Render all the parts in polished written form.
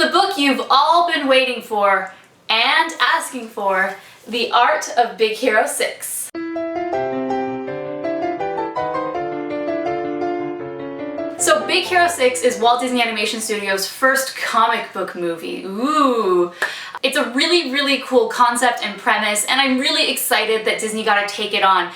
the book you've all been waiting for and asking for, The Art of Big Hero 6. So Big Hero 6 is Walt Disney Animation Studios' first comic book movie. Ooh. It's a really, really cool concept and premise, and I'm really excited that Disney got to take it on.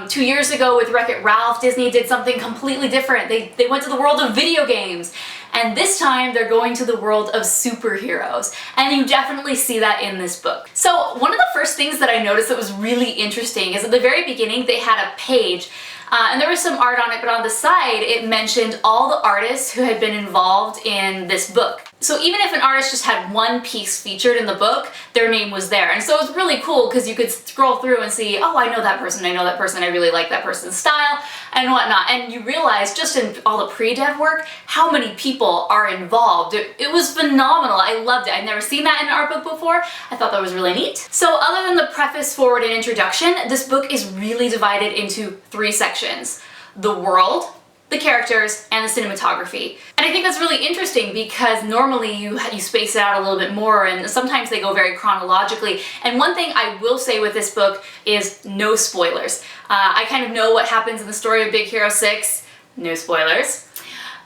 2 years ago with Wreck-It Ralph, Disney did something completely different. They went to the world of video games. And this time they're going to the world of superheroes. And you definitely see that in this book. So one of the first things that I noticed that was really interesting is at the very beginning they had a page and there was some art on it, but on the side it mentioned all the artists who had been involved in this book. So even if an artist just had one piece featured in the book, their name was there. And so it was really cool because you could scroll through and see, oh, I know that person, I really like that person's style, and whatnot. And you realize just in all the pre-dev work, how many people are involved. It was phenomenal. I loved it. I'd never seen that in an art book before. I thought that was really neat. So other than the preface, forward, and introduction, this book is really divided into 3 sections. The world, the characters, and the cinematography. And I think that's really interesting because normally you space it out a little bit more, and sometimes they go very chronologically. And one thing I will say with this book is no spoilers. I kind of know what happens in the story of Big Hero 6, no spoilers.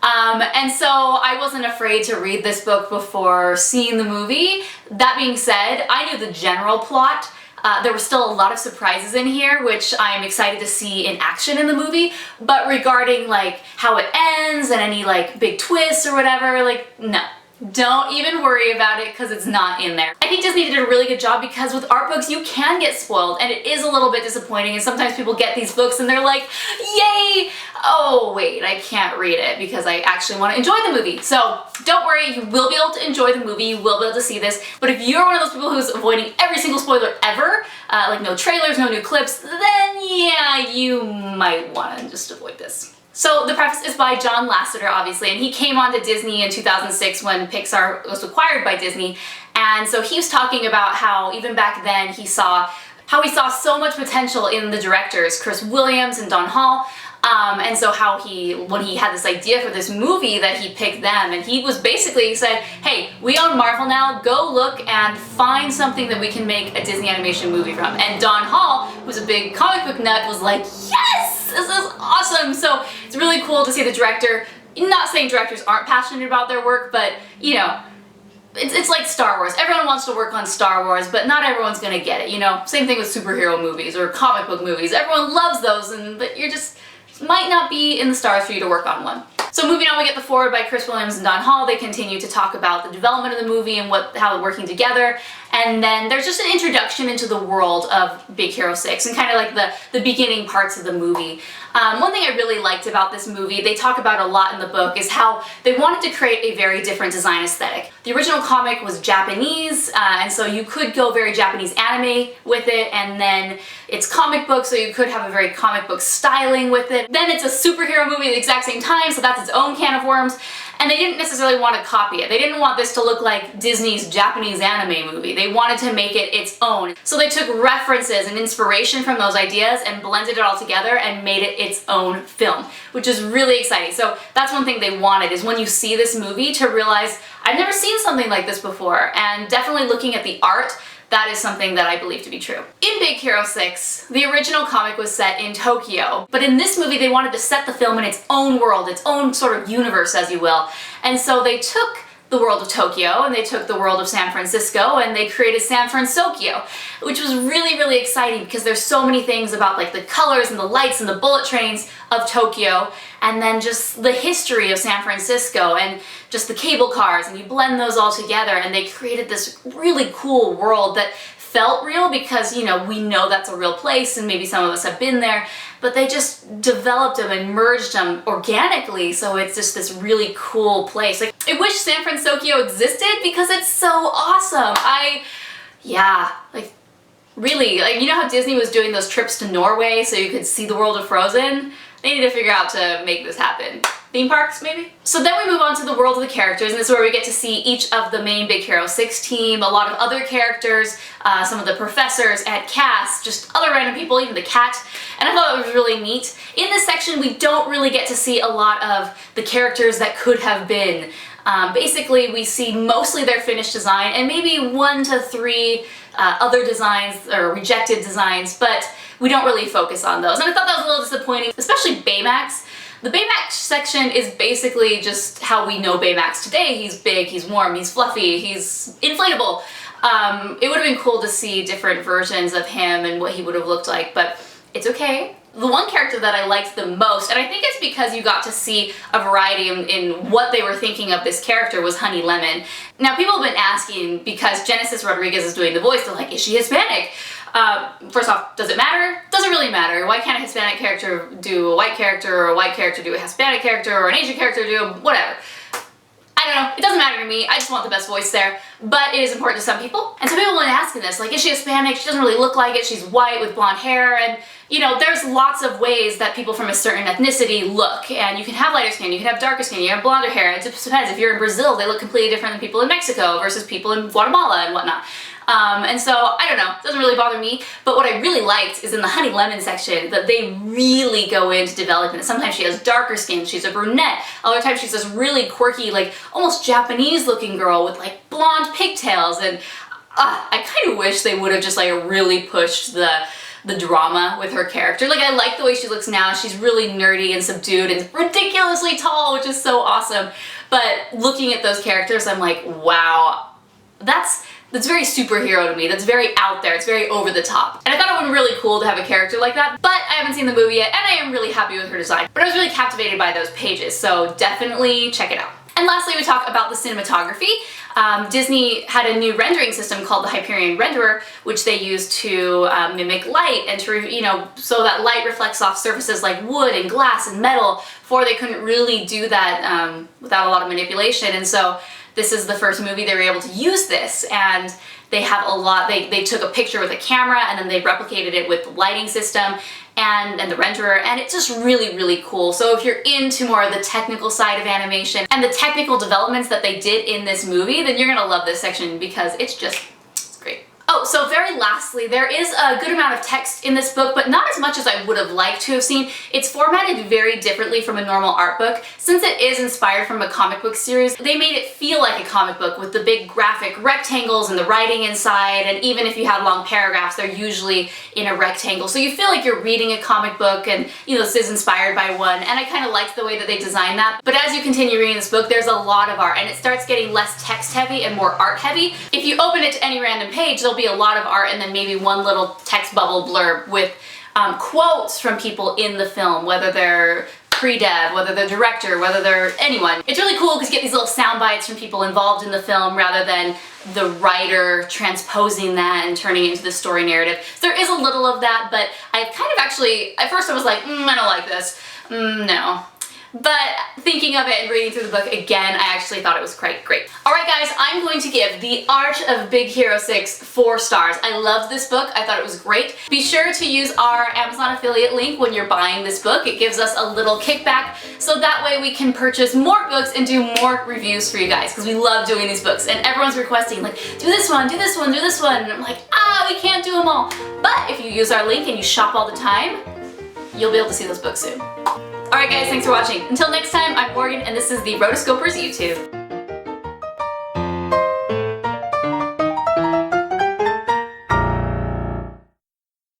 And so I wasn't afraid to read this book before seeing the movie. That being said, I knew the general plot. There were still a lot of surprises in here, which I'm excited to see in action in the movie, but regarding like how it ends and any like big twists or whatever, like no. Don't even worry about it because it's not in there. I think Disney did a really good job because with art books you can get spoiled and it is a little bit disappointing, and sometimes people get these books and they're like, yay! Oh wait, I can't read it because I actually want to enjoy the movie. So don't worry, you will be able to enjoy the movie, you will be able to see this, but if you're one of those people who's avoiding every single spoiler ever, like no trailers, no new clips, then yeah, you might want to just avoid this. So the preface is by John Lasseter, obviously, and he came onto Disney in 2006 when Pixar was acquired by Disney, and so he was talking about how even back then he saw so much potential in the directors, Chris Williams and Don Hall, and so how when he had this idea for this movie that he picked them, and he was basically said, hey, we own Marvel now, go look and find something that we can make a Disney animation movie from. And Don Hall, who's a big comic book nut, was like, yes, this is awesome. So it's really cool to see the director, not saying directors aren't passionate about their work, but you know, it's like Star Wars. Everyone wants to work on Star Wars, but not everyone's gonna get it, you know? Same thing with superhero movies or comic book movies. Everyone loves those, and you're just might not be in the stars for you to work on one. So moving on, we get the foreword by Chris Williams and Don Hall. They continue to talk about the development of the movie and how they're working together. And then there's just an introduction into the world of Big Hero 6 and kind of like the beginning parts of the movie. One thing I really liked about this movie, they talk about a lot in the book, is how they wanted to create a very different design aesthetic. The original comic was Japanese, and so you could go very Japanese anime with it, and then it's comic book, so you could have a very comic book styling with it. Then it's a superhero movie at the exact same time, so that's its own can of worms. And they didn't necessarily want to copy it. They didn't want this to look like Disney's Japanese anime movie. They wanted to make it its own. So they took references and inspiration from those ideas and blended it all together and made it its own film, which is really exciting. So that's one thing they wanted, is when you see this movie to realize, I've never seen something like this before. And definitely looking at the art, that is something that I believe to be true. In Big Hero 6, the original comic was set in Tokyo, but in this movie they wanted to set the film in its own world, its own sort of universe, as you will. And so they took the world of Tokyo and they took the world of San Francisco and they created San Fransokyo, which was really, really exciting because there's so many things about like the colors and the lights and the bullet trains of Tokyo, and then just the history of San Francisco and just the cable cars, and you blend those all together and they created this really cool world that felt real because, you know, we know that's a real place and maybe some of us have been there, but they just developed them and merged them organically, so it's just this really cool place. Like, I wish San Fransokyo existed because it's so awesome. Really, like, you know how Disney was doing those trips to Norway so you could see the world of Frozen? They need to figure out to make this happen. Theme parks, maybe? So then we move on to the world of the characters, and this is where we get to see each of the main Big Hero 6 team, a lot of other characters, some of the professors at cast, just other random people, even the cat, and I thought it was really neat. In this section, we don't really get to see a lot of the characters that could have been. Basically, we see mostly their finished design and maybe 1 to 3 other designs or rejected designs, but we don't really focus on those. And I thought that was a little disappointing, especially Baymax. The Baymax section is basically just how we know Baymax today. He's big, he's warm, he's fluffy, he's inflatable. It would have been cool to see different versions of him and what he would have looked like, but it's okay. The one character that I liked the most, and I think it's because you got to see a variety in what they were thinking of this character, was Honey Lemon. Now, people have been asking, because Genesis Rodriguez is doing the voice, they're like, is she Hispanic? First off, does it matter? Doesn't really matter. Why can't a Hispanic character do a white character, or a white character do a Hispanic character, or an Asian character do whatever? I don't know, it doesn't matter to me, I just want the best voice there, but it is important to some people. And some people have been asking this, like, is she Hispanic? She doesn't really look like it, she's white with blonde hair, and you know, there's lots of ways that people from a certain ethnicity look, and you can have lighter skin, you can have darker skin, you have blonder hair. It just depends. If you're in Brazil, they look completely different than people in Mexico versus people in Guatemala and whatnot. And so, I don't know, it doesn't really bother me, but what I really liked is in the Honey Lemon section that they really go into developing it. Sometimes she has darker skin, she's a brunette, other times she's this really quirky, like, almost Japanese looking girl with like blonde pigtails, and I kind of wish they would have just like really pushed the drama with her character. Like, I like the way she looks now. She's really nerdy and subdued and ridiculously tall, which is so awesome. But looking at those characters, I'm like, wow, that's very superhero to me. That's very out there. It's very over the top. And I thought it would be really cool to have a character like that, but I haven't seen the movie yet, and I am really happy with her design. But I was really captivated by those pages, so definitely check it out. And lastly, we talk about the cinematography. Disney had a new rendering system called the Hyperion Renderer, which they use to mimic light and to, you know, so that light reflects off surfaces like wood and glass and metal. Before, they couldn't really do that without a lot of manipulation, and so this is the first movie they were able to use this, and they have a lot, they took a picture with a camera and then they replicated it with the lighting system and the renderer, and it's just really, really cool. So if you're into more of the technical side of animation and the technical developments that they did in this movie, then you're gonna love this section because it's great. Oh, so very lastly, there is a good amount of text in this book, but not as much as I would have liked to have seen. It's formatted very differently from a normal art book. Since it is inspired from a comic book series, they made it feel like a comic book with the big graphic rectangles and the writing inside, and even if you have long paragraphs, they're usually in a rectangle. So you feel like you're reading a comic book, and you know, this is inspired by one, and I kind of liked the way that they designed that. But as you continue reading this book, there's a lot of art, and it starts getting less text heavy and more art heavy. If you open it to any random page, there'll be a lot of art and then maybe one little text bubble blurb with quotes from people in the film, whether they're pre-dev, whether they're director, whether they're anyone. It's really cool because you get these little sound bites from people involved in the film rather than the writer transposing that and turning it into the story narrative. So there is a little of that, but I kind of actually, at first I was like, I don't like this, no. But thinking of it and reading through the book again, I actually thought it was quite great. Alright guys, I'm going to give The Art of Big Hero 6 4 stars. I loved this book. I thought it was great. Be sure to use our Amazon affiliate link when you're buying this book. It gives us a little kickback, so that way we can purchase more books and do more reviews for you guys, because we love doing these books. And everyone's requesting, like, do this one, do this one, do this one. And I'm like, we can't do them all. But if you use our link and you shop all the time, you'll be able to see those books soon. Alright guys, thanks for watching. Until next time, I'm Morgan, and this is the Rotoscopers YouTube.